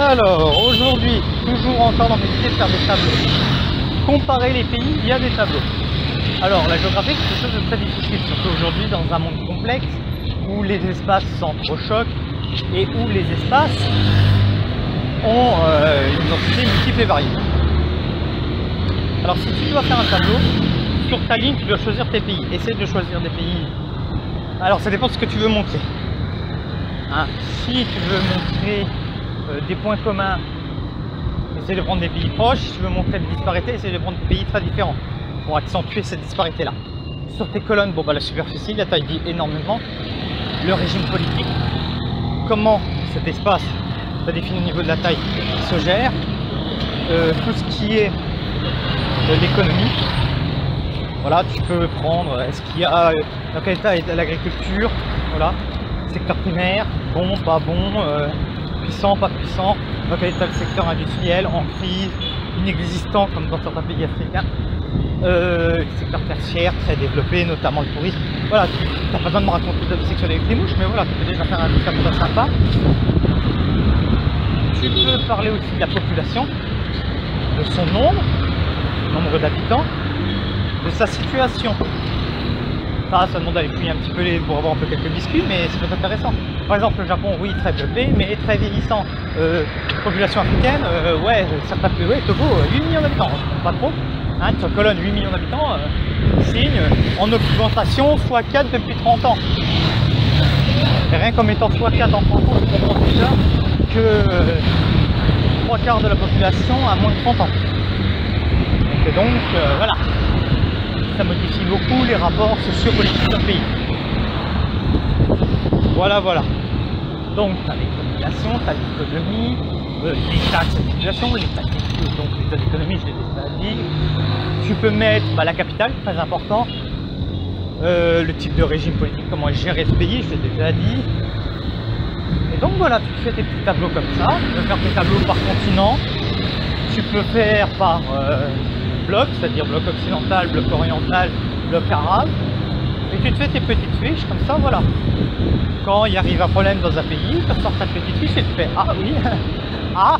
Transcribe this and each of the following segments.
Alors, aujourd'hui, toujours encore dans mes idées de faire des tableaux. Comparer les pays via des tableaux. Alors, la géographie, c'est quelque chose de très difficile, surtout aujourd'hui dans un monde complexe où les espaces s'entrechoquent et où les espaces ont une identité multiple et variée. Alors, si tu dois faire un tableau, sur ta ligne, tu dois choisir tes pays. Essaye de choisir des pays. Alors, ça dépend de ce que tu veux montrer. Hein, si tu veux montrer des points communs, essaye de prendre des pays proches. Si tu veux montrer des disparités, essaye de prendre des pays très différents pour accentuer cette disparité là. Sur tes colonnes, bon bah la superficie, la taille dit énormément, le régime politique, comment cet espace, ça défini au niveau de la taille, se gère, tout ce qui est l'économie. Voilà, tu peux prendre, est-ce qu'il y a, dans quel état est l'agriculture, voilà, secteur primaire, bon, pas bon, puissant, pas puissant, dans quel état le secteur industriel, en crise, inexistant comme dans certains pays africains, le secteur tertiaire très développé, notamment le tourisme. Voilà, tu n'as pas besoin de me raconter de la vie sexuelle avec des mouches, mais voilà, tu peux déjà faire un truc comme ça sympa. Tu peux parler aussi de la population, de son nombre d'habitants, de sa situation. Ça demande d'aller fouiller un petit peu pour avoir un peu quelques biscuits, mais c'est intéressant. Par exemple, le Japon, oui, très peuplé, mais très vieillissant. Population africaine, ouais, certains pays, ouais, Togo, 8 millions d'habitants, pas trop. Hein, sur colonne, 8 millions d'habitants, signe en augmentation x4 depuis 30 ans. Et rien qu'en mettant x4 en 30 ans, on comprend déjà que 3/4 de la population a moins de 30 ans. Et donc, voilà. Ça modifie beaucoup les rapports sociopolitiques d'un pays. Voilà. Donc, tu as les populations, tu as l'économie, l'état de cette population, l'état donc l'état d'économie, je l'ai déjà dit. Tu peux mettre la capitale, très important, le type de régime politique, comment gérer ce pays, je l'ai déjà dit. Et donc voilà, tu fais tes petits tableaux comme ça. Tu peux faire tes tableaux par continent, tu peux faire par bloc, c'est-à-dire bloc occidental, bloc oriental, bloc arabe, et tu te fais tes petites fiches comme ça, voilà. Quand il arrive un problème dans un pays, tu sors ta petite fiche et tu fais ah oui, ah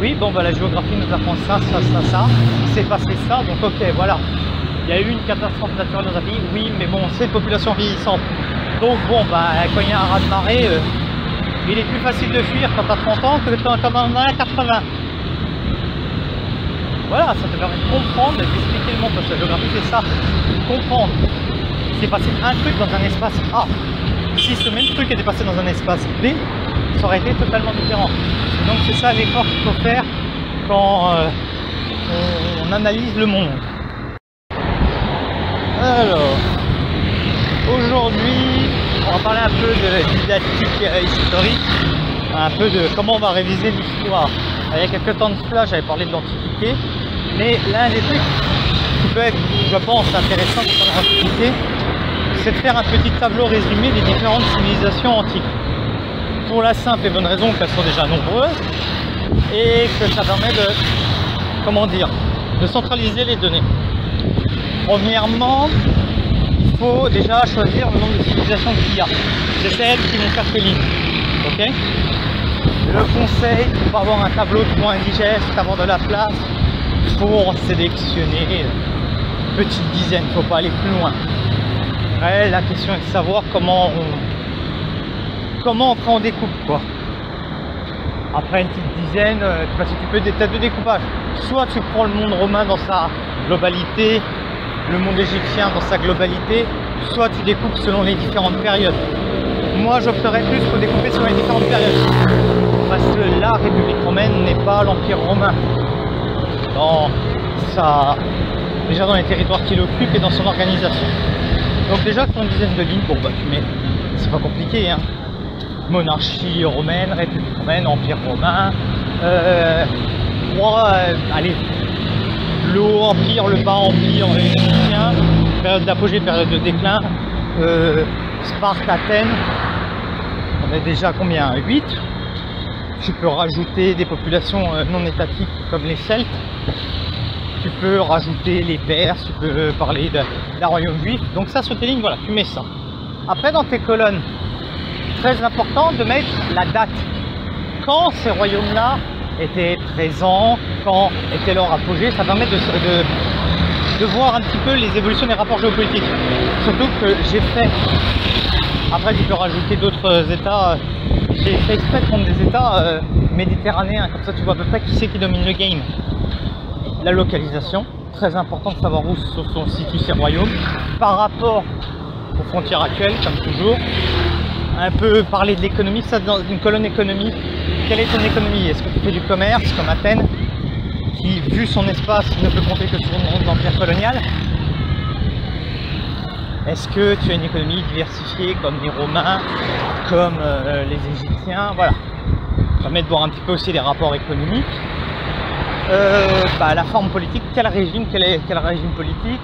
oui, bon bah la géographie nous apprend ça, il s'est passé ça, donc ok, voilà. Il y a eu une catastrophe naturelle dans un pays, oui, mais bon, c'est une population vieillissante. Donc bon, bah quand il y a un raz-de-marée, il est plus facile de fuir quand tu as 30 ans que quand on en a 80. Voilà, ça te permet de comprendre, d'expliquer le monde, parce que la géographie c'est ça, comprendre. Il s'est passé un truc dans un espace A. Si ce même truc était passé dans un espace B, ça aurait été totalement différent. Donc c'est ça l'effort qu'il faut faire quand on analyse le monde. Alors, aujourd'hui, on va parler un peu de didactique historique, un peu de comment on va réviser l'histoire. Il y a quelques temps de cela, j'avais parlé de l'Antiquité, mais l'un des trucs qui peut être, je pense, intéressant sur l'Antiquité, c'est de faire un petit tableau résumé des différentes civilisations antiques. Pour la simple et bonne raison qu'elles sont déjà nombreuses et que ça permet de, comment dire, de centraliser les données. Premièrement, il faut déjà choisir le nombre de civilisations qu'il y a. C'est celles qui vont faire tes lignes. Ok ? Le conseil, pour avoir un tableau trop indigeste, avoir de la place, il faut en sélectionner une petite dizaine, il ne faut pas aller plus loin. Après, la question est de savoir comment après on découpe quoi. Après une petite dizaine, parce que tu peux des têtes de découpage. Soit tu prends le monde romain dans sa globalité, le monde égyptien dans sa globalité, soit tu découpes selon les différentes périodes. Moi j'opterais plus pour découper selon les différentes périodes. Parce que la République romaine n'est pas l'Empire romain. Déjà dans les territoires qu'il occupe et dans son organisation. Donc déjà sur une dizaine de lignes, bon bah tu mets, c'est pas compliqué hein. Monarchie romaine, République romaine, Empire romain, allez, le haut empire, le bas empire, le égyptien, période d'apogée, période de déclin, Sparte, Athènes, on est déjà combien? 8. Tu peux rajouter des populations non étatiques comme les Celtes. Tu peux rajouter les Perses, tu peux parler d'un royaume juif. Donc ça sur tes lignes, voilà, tu mets ça. Après dans tes colonnes, très important de mettre la date. quand ces royaumes-là étaient présents, quand était leur apogée, ça permet de voir un petit peu les évolutions des rapports géopolitiques. Surtout que j'ai fait, après tu peux rajouter d'autres états, j'ai fait exprès de prendre des états méditerranéens, comme ça tu vois à peu près qui c'est qui domine le game. La localisation, très important de savoir où sont situés ces royaumes, par rapport aux frontières actuelles, comme toujours. Un peu parler de l'économie, ça dans une colonne économie. Quelle est ton économie? Est-ce que tu fais du commerce, comme Athènes, qui, vu son espace, ne peut compter que sur l'empire colonial? Est-ce que tu as une économie diversifiée comme les Romains, comme les Égyptiens? Voilà. Ça permet de voir un petit peu aussi les rapports économiques. La forme politique, quel régime politique,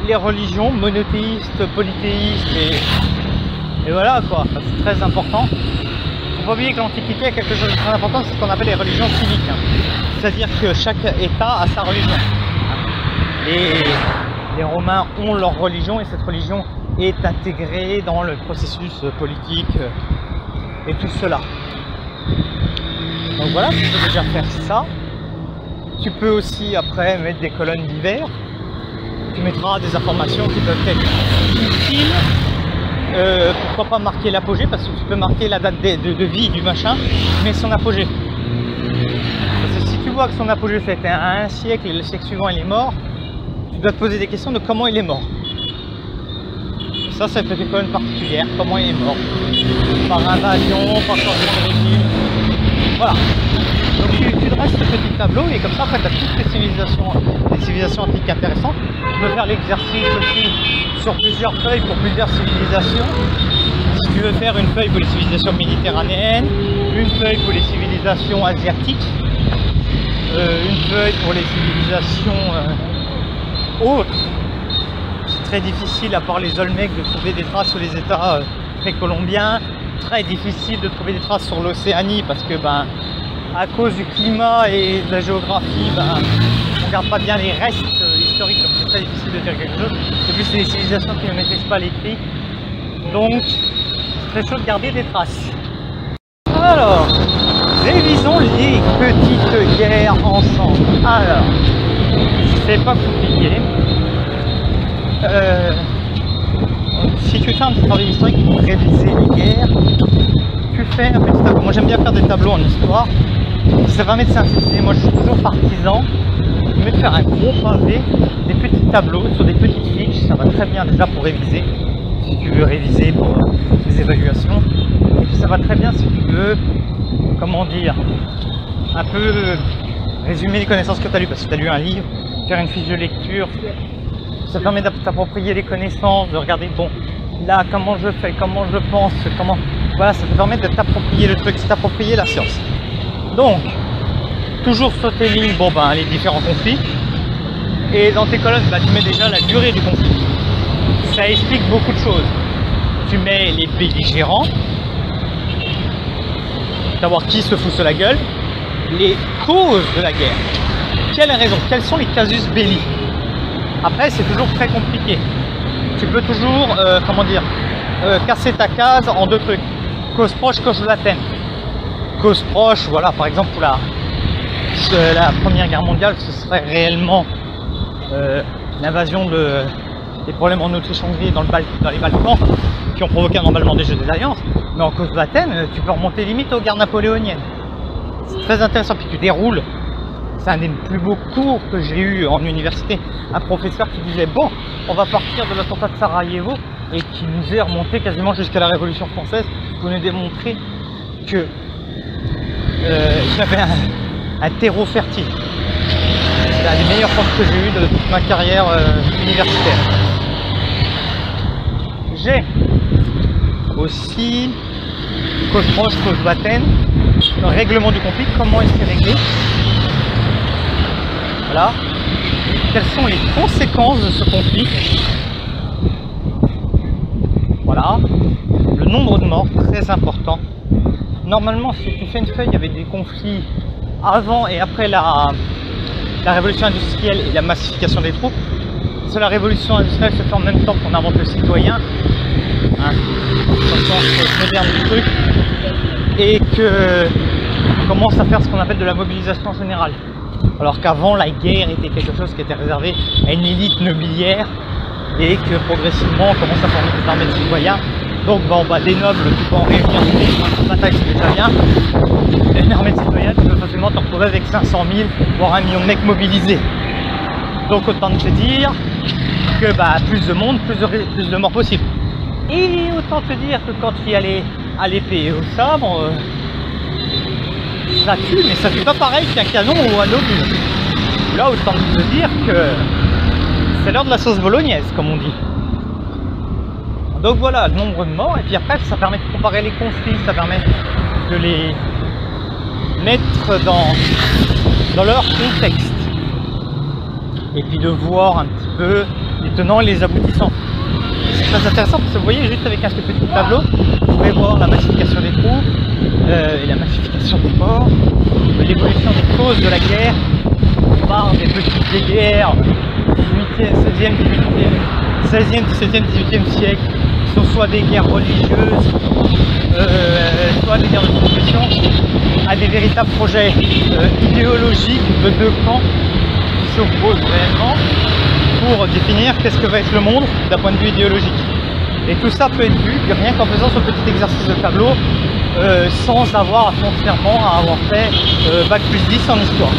les religions monothéistes, polythéistes, et voilà quoi, c'est très important. Il ne faut pas oublier que l'Antiquité a quelque chose de très important, c'est ce qu'on appelle les religions civiques. C'est-à-dire que chaque État a sa religion. Les Romains ont leur religion et cette religion est intégrée dans le processus politique et tout cela. Donc voilà, tu peux déjà faire ça. Tu peux aussi après mettre des colonnes d'hiver. Tu mettras des informations qui peuvent être utiles. Pourquoi pas marquer l'apogée, parce que tu peux marquer la date de vie du machin, mais son apogée. Parce que si tu vois que son apogée c'était à un siècle et le siècle suivant il est mort, tu dois te poser des questions de comment il est mort. Ça peut être une colonne particulière, comment il est mort. Par invasion, par changement de régime. Voilà. Donc tu dresses ce petit tableau et comme ça après tu as toutes les civilisations antiques intéressantes. Tu peux faire l'exercice aussi sur plusieurs feuilles pour plusieurs civilisations. Si tu veux faire une feuille pour les civilisations méditerranéennes, une feuille pour les civilisations asiatiques, une feuille pour les civilisations autres. C'est très difficile à part les Olmecs de trouver des traces sur les États précolombiens. Très difficile de trouver des traces sur l'Océanie parce que à cause du climat et de la géographie, on ne garde pas bien les restes historiques, donc c'est très difficile de dire quelque chose. Et puis c'est des civilisations qui ne maîtrisent pas l'écrit, donc c'est très chaud de garder des traces. Alors, révisons les petites guerres ensemble. Alors, c'est pas compliqué. Si tu fais un petit travail historique pour réviser les guerres, tu fais un petit tableau. Moi j'aime bien faire des tableaux en histoire. Ça permet de synthétiser. Moi je suis toujours partisan de faire un gros pavé, des petits tableaux sur des petites fiches. Ça va très bien déjà pour réviser, si tu veux réviser pour les évaluations. Et puis ça va très bien si tu veux, comment dire, un peu résumer les connaissances que tu as lues. Parce que tu as lu un livre, faire une fiche de lecture. Ça permet de t'approprier les connaissances, de regarder, bon, là, comment je fais, comment je pense, comment... Voilà, ça te permet de t'approprier le truc, de t'approprier la science. Donc, toujours sur tes lignes, les différents conflits. Et dans tes colonnes, tu mets déjà la durée du conflit. Ça explique beaucoup de choses. Tu mets les belligérants, savoir qui se fout sur la gueule, les causes de la guerre. Quelles raisons, quels sont les casus belli? Après, c'est toujours très compliqué. Tu peux toujours, casser ta case en deux trucs. Cause proche, cause lointaine. Cause proche, voilà, par exemple, pour la Première Guerre mondiale, ce serait réellement l'invasion des problèmes en Autriche-Hongrie dans les Balkans qui ont provoqué un emballement des Jeux des Alliances. Mais en cause lointaine, tu peux remonter limite aux guerres napoléoniennes. C'est très intéressant, puis tu déroules. C'est un des plus beaux cours que j'ai eu en université. Un professeur qui disait bon, on va partir de l'attentat de Sarajevo et qui nous est remonté quasiment jusqu'à la Révolution française pour nous démontrer que j'avais un terreau fertile. C'est un des meilleurs profs que j'ai eu de toute ma carrière universitaire. J'ai aussi cause proche, cause lointaine, le règlement du conflit, comment est-ce qu'il est réglé. Voilà. Quelles sont les conséquences de ce conflit? Voilà. Le nombre de morts, très important. Normalement, si tu fais une feuille avec des conflits avant et après la révolution industrielle et la massification des troupes, parce que la révolution industrielle se fait en même temps qu'on invente le citoyen, dans le sens moderne du truc, et que commence à faire ce qu'on appelle de la mobilisation générale. Alors qu'avant, la guerre était quelque chose qui était réservé à une élite nobiliaire et que progressivement, on commence à former des armées de citoyens. Donc, des nobles, tu peux en réunir une bataille, c'est déjà bien. Et une armée de citoyens, tu peux facilement te retrouver avec 500 000, voire 1 million de mecs mobilisés. Donc, autant te dire que plus de monde, plus de morts possible. Et autant te dire que quand tu y allais à l'épée et au sabre, ça tue, mais ça tue pas pareil qu'un canon ou un obus. Là, autant te dire que c'est l'heure de la sauce bolognaise, comme on dit. Donc voilà, le nombre de morts, et puis après, ça permet de comparer les conflits, ça permet de les mettre dans leur contexte. Et puis de voir un petit peu les tenants et les aboutissants. C'est très intéressant parce que vous voyez, juste avec un petit tableau, vous pouvez voir la massification des troupes, et la massification des morts, l'évolution des causes de la guerre. On parle des petites guerres 16e, 18e siècle, qui sont soit des guerres religieuses, soit des guerres de succession, à des véritables projets idéologiques de deux camps qui s'opposent réellement pour définir qu'est-ce que va être le monde d'un point de vue idéologique. Et tout ça peut être vu rien qu'en faisant ce petit exercice de tableau, sans avoir foncièrement à avoir fait Bac+10 en histoire.